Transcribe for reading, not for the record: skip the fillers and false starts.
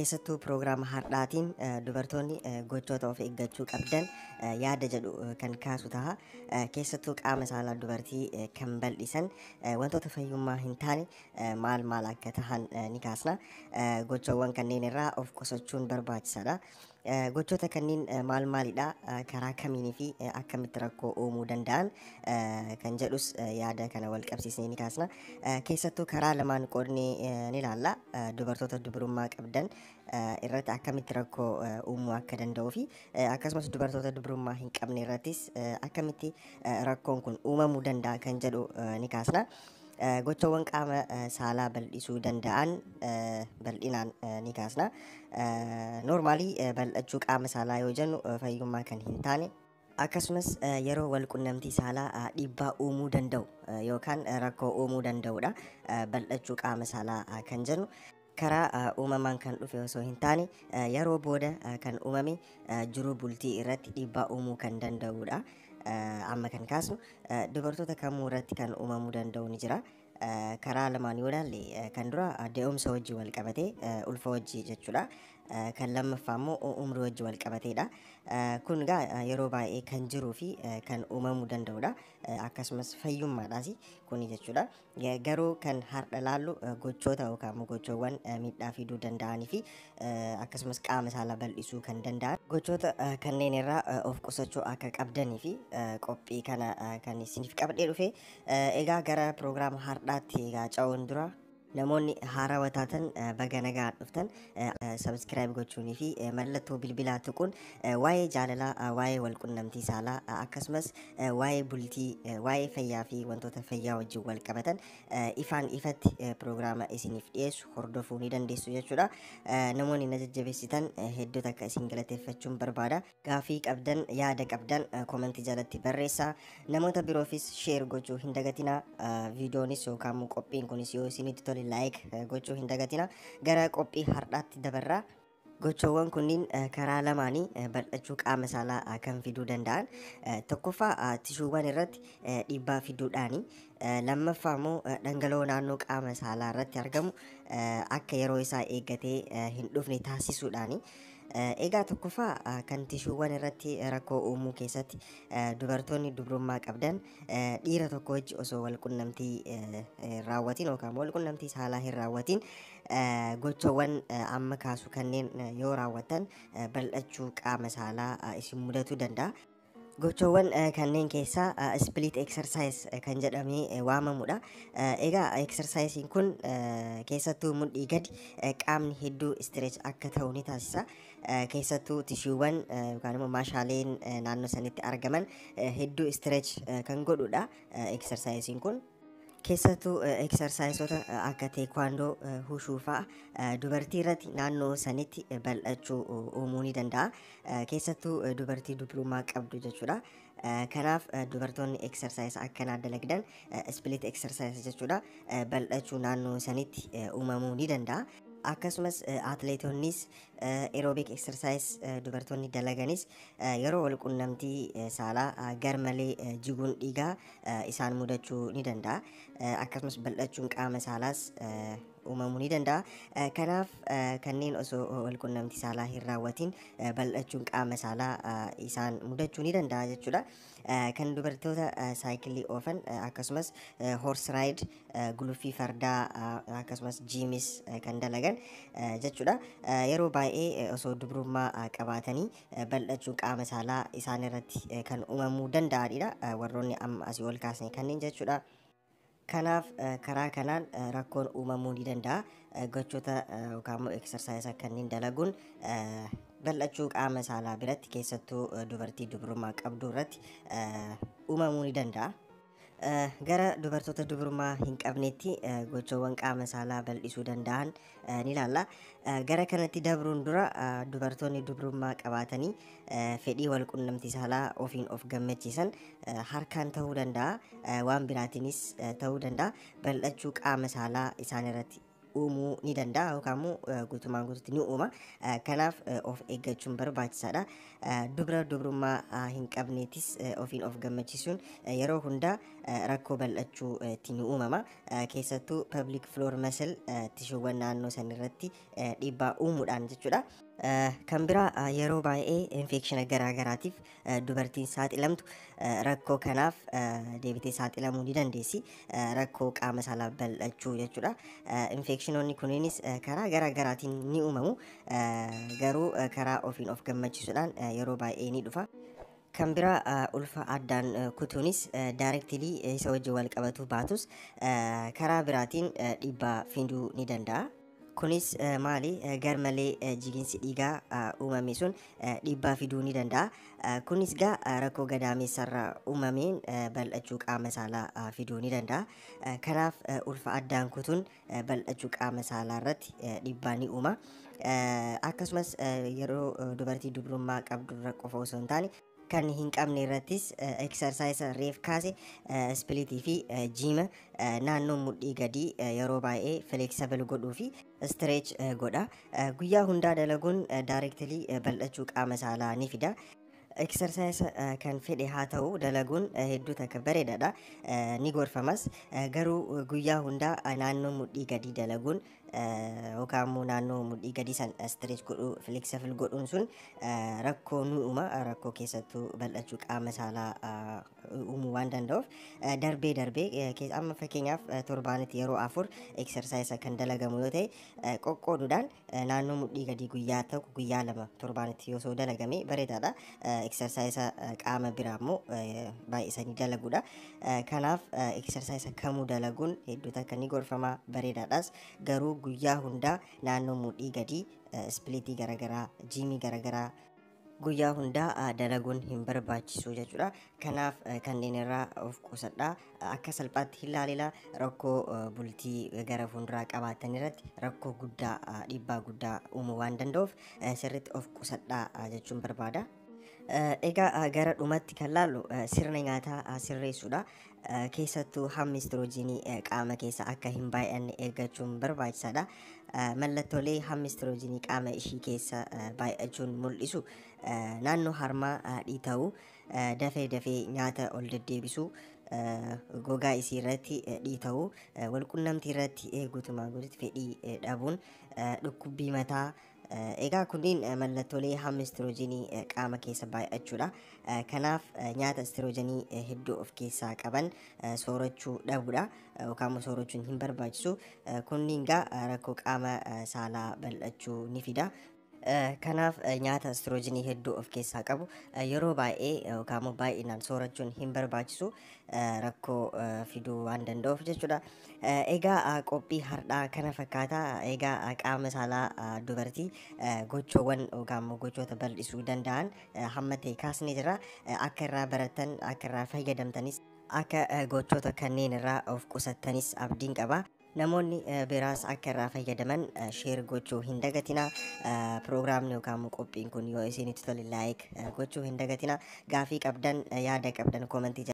keessattuu piroograama har'aatiin dubartoonni gochoota of eeggachuu qabdan yaada jedhu kan kaasu ta'a. Keessattuu qaama saalaa dubartii kan bal'isan wantoota fayyummaa hin taane maal akka tahan ni kaasna. Gochawwan kanneen irraa of qusachuun barbaachisaadha. Gochoota kanneen maalidha? Karaa kamiinii fi akkamitti rakkoo uumuu danda'an kan jedhus yaada kana wal qabsiisnee ni kaasna. Keessattuu karaa lamaan qoodnee ni ilaalla. Dubartoota dubrummaa qabdan irratti akkamitti rakkoo uumuu akka danda'uu fi akkasumas dubartoota dubrummaa hin qabne irrattis akkamitti rakkoon kun uumamuu danda'a kan jedhu ni kaasna. Gochawwan qaama saalaa bal'isuu danda'an bal'inaan ni kaasna. Normaalii bal'achuu qaama saalaa yoo jennu fayyummaa kan hin taane akkasumas yeroo wal qunnamtii saalaa dhiibbaa uumuu danda'u yookaan rakkoo uumuu danda'udha. Bal'achuu qaama saalaa kan jennu karaa uumamaan kan dhufe osoo hin taane yeroo booda kan uumame jiruu bultii irratti dhiibbaa uumuu kan danda'udha. Amma kan kaasnu dubartoota kamuu irratti kan uumamuu danda'u ni jira. Karaa lamaan yoo ilaalle kan dura de'umsa wajjin wal qabatee ulfa wajjin jechuudha. Kan lammaffaa immoo umrii wajjin wal qabateedha. Kun egaa yeroo baay'ee kan jiruu fi kan uumamuu danda'udha. Akkasumas fayyummaadhaas kuni jechuudha. Garuu kan har'a laallu gochoota yookaan gochoowwan miidhaa fiduu danda'anii fi akkasumas qaama saalaa bal'isuu kan danda'an gochoota kanneen irraa of qusachuu akka qabdanii fi qophii kana kan isiniif qabdee dhufe. Egaa gara piroograama har'aatti egaa ce'uun dura namoonni haarawaa taatan baga nagaan dhuftan sabskiraayib gochuunii fi mallattoo bilbilaa tuquun waa'ee jaalalaa, waa'ee wal qunnamtii saalaa akkasumas waa'ee bultii, waa'ee fayyaa fi wantoota fayyaa wajjin wal qabatan ifaan ifatti piroograama isiniif dhiyeessu hordofuu ni dandeessu jechuudha. Namoonni na jajjabeessitan hedduutu akka isin galateeffachuun barbaada. Gaafii qabdan, yaada qabdan komentii jalatti barreessaa. Namoota biroofis sheer gochuu hin dagatinaa. Viidiyoonis yookaan qophiin kunis yoo isinitti tole like gochuu hin dagatina. Gara qophii har'aatti dabarraa. Gochoowwan kunniin karaa lamaanii bal'achuu qaama saalaa kan fiduu danda'an. Tokkoffaa tishuuwwan irratti dhiibbaa fiduudhaani. Lammaffaa immoo dhangala'oo naannoo qaama saalaa irratti argamu akka yeroo isaa eeggatee hin dhufne taasisuudhaani. Egaa tokkoffaa kan tishuuwwan irratti rakkoo uumuu keessatti dubartoonni dubrummaa qabdan dhiira tokko wajji osoo wal qunnamtii raawwatiin yookaan wal qunnamtii saalaa hin raawwatiin gochawwan amma kaasu kanneen yoo raawwatan bal'achuu qaama saalaa isin mudatuu danda'a. Gochawwan kanneen keessaa split exercise kan jedhamee waamamudha. Egaa exercise kun keessattuu mudhii gadi qaamni hedduu stretch akka ta'u ni taasisa. Keessattuu tishuuwwan yookaan immoo maashaaleen naannoo sanitti argaman hedduu stretch kan godhudha exercise kun. Keessattuu exerciseota akka teekwaandoo, hushuu fa'a dubartii irratti naannoo sanitti bal'achuu uumuu ni danda'a. Keessattuu dubartii dubrummaa qabdu jechuudha. Kanaaf dubartoonni exercise akkanaa dalagdan split exercise jechuudha. Bal'achuu naannoo sanitti uumamuu ni danda'a. Akkasumas atleetonnis aerobic exercise dubartoonni dalaganis yeroo wal qunnamtii saalaa garmalee jiguun dhiigaa isaan mudachuu ni danda'a. Akkasumas bal'achuun qaama saalaas uumamuu ni danda'a. Kanaaf kanneen osoo wal qunnamtii saalaa hin raawwatiin bal'achuun qaama saalaa isaan mudachuu ni danda'a jechuudha. Kan dubartoota saayikilii oofan akkasumas horse ride guluffii fardaa akkasumas jiimis kan dalagan jechuudha. Yeroo baay'ee osoo dubrummaa qabaatanii bal'achuun qaama saalaa isaan irratti kan uumamuu danda'anidha. Warroonni amma asii ol kaasne kanneen jechuudha. Kanaaf karaa kanaan rakkoon uumamuu ni danda'a. Gochoota yookaan immoo exercise kanneen dalaguun bal'achuu qaama saalaa biratti keessattuu dubartii dubrummaa qabdu irratti uumamuu ni danda'a. Gara dubartoota dubrummaa hin qabnetti gochoowwan qaama saalaa bal'isuu danda'an ni ilaalla. Gara kanatti dabruun dura dubartoonni dubrummaa qabaatanii fedhii wal qunnamtii saalaa ofiin of gammachiisan harkaan ta'uu danda'a. Waan biraatiinis ta'uu danda'a. Bal'achuu qaama saalaa isaan irratti uumuu ni danda'a yookaan immoo guutumaan guutuutti ni uuma. Kanaaf of eeggachuun barbaachisaadha. Dubra dubrummaa hin qabneetis ofiin of gammachiisuun yeroo hundaa rakkoo bal'achuu itti ni uumama. Keessattuu public floor muscle tishuuwwan naannoo san irratti dhiibbaa uumuudhaan jechuudha. Kan biraa yeroo baay'ee infekshinii garaagaraatiif dubartiin saaxilamtu rakkoo kanaaf deebitee saaxilamuu ni dandeessi. Rakkoo qaama saalaa bal'achuu jechuudha. Infekshinoonni kunniinis karaa garaagaraatiin ni uumamu. Garuu karaa ofiin of gammachiisuudhaan yeroo baay'ee ni dhufa. Kan biraa ulfa addaan kutuunis daayirektilii isa wajjin wal qabatu baatus karaa biraatiin dhiibbaa fiduu ni danda'a. Kunis maali garmalee jiginsi dhiigaa uumame sun dhiibbaa fiduu ni danda'a. Kunis rakkoo gadaamessarraa uumameen bal'achuu qaama saalaa fiduu ni danda'a. Kanaaf ulfa addaan kutuun bal'achuu qaama saalaa irratti dhiibbaa ni uuma. Akkasumas yeroo dubartii dubrummaa qabdu irra qofa osoo hin taane kan hin qabne irrattis eksarsaayisa reef kaase ispiliitii fi jiima naannoo mudhii gadii yeroo baay'ee fleksibel godhuu fi stireech godha. Guyyaa hundaa dalaguun daayirektilii bal'achuu qaama saalaa ni fida. Eksarsaayisa kan fedhe haa ta'u dalaguun hedduu takka bareedaadha. Ni gorfamas. Garuu guyyaa hundaa naannoo mudhii gadii dalaguun yookaan immoo naannoo mudhii gadii san stireech godhuu fleksibel godhuun sun rakkoo ni uuma. Rakkoo keessattuu bal'achuu qaama saalaa uumuu waan danda'uuf darbee amma fakkeenyaaf torbaanitti yeroo 4 eksarsaayisa kan dalagamu yoo ta'e qoqqooduudhaan naannoo mudhii gadii guyyaa tokko guyyaa 2 torbaanitti yoo dalagame bareedaadha. Eksarsaayisa qaama biraa immoo baay'isanii dalaguudha. Kanaaf eksarsaayisa kamuu dalaguun hedduu takka ni gorfama bareedaadhas. Garuu guyyaa hundaa naannoo mudhii gadii ispiliitii garaagaraa jiimii garaagaraa guyyaa hundaa dalaguun hin barbaachisu jechuudha. Kanaaf kanneen irraa of qusadhaa. Akka salphaatti hin ilaalina. Rakkoo bultii gara fuulduraa qabaatan irratti rakkoo guddaa dhiibbaa guddaa uumuu waan danda'uuf sirriitti of qusadhaa jechuun barbaada. Egaa gara dhumatti kan laallu sirna nyaataa sirreessuudha. Keessattuu hammi istiroojiinii qaama keessa akka hin baay'anne eeggachuun barbaachisaadha. Mallattoolee hammi istiroojiinii qaama ishii keessa baay'achuun mul'isu naannoo harmaa dhiita'uu, dafee nyaata ol deddeebisuu, gogaa isii irratti dhiita'uu, walqunnamtii irratti guutumaan guutuutti fedhii dhabuun, dhukkubbii mataa. Egaa kunniin mallattoolee hammi istiroojiinii qaama keessa baay'achuudha. Kanaaf nyaata istiroojiinii hedduu of keessaa qaban soorachuu dhabuudha yookaan soorachuun hin barbaachisu. Kunniin rakkoo qaama saalaa bal'achuu ni fida. Kanaaf nyaata istiroojiinii hedduu of keessaa qabu yeroo baay'ee yookaan baay'inaan soorachuun hin barbaachisu. Rakkoo fiduu waan danda'uuf jechuudha. Egaa qophii har'aa kana fakkaata. Egaa qaama saalaa dubartii gochoowwan yookaan gochoota bal'isuu danda'an hamma ta'e kaasnee jira. Akka irraa barattan akka irraa fayyadamtanis akka gochoota kanneen irraa of qusattanis abdiin qaba. Namoonni biraas akka irraa fayyadaman sheer gochuu hin dagatina. Piroograamni yookaan qophiin kun yoo isinitti tole laayik gochuu hin dagatina. Gaafii qabdan yaada qabdan koomentii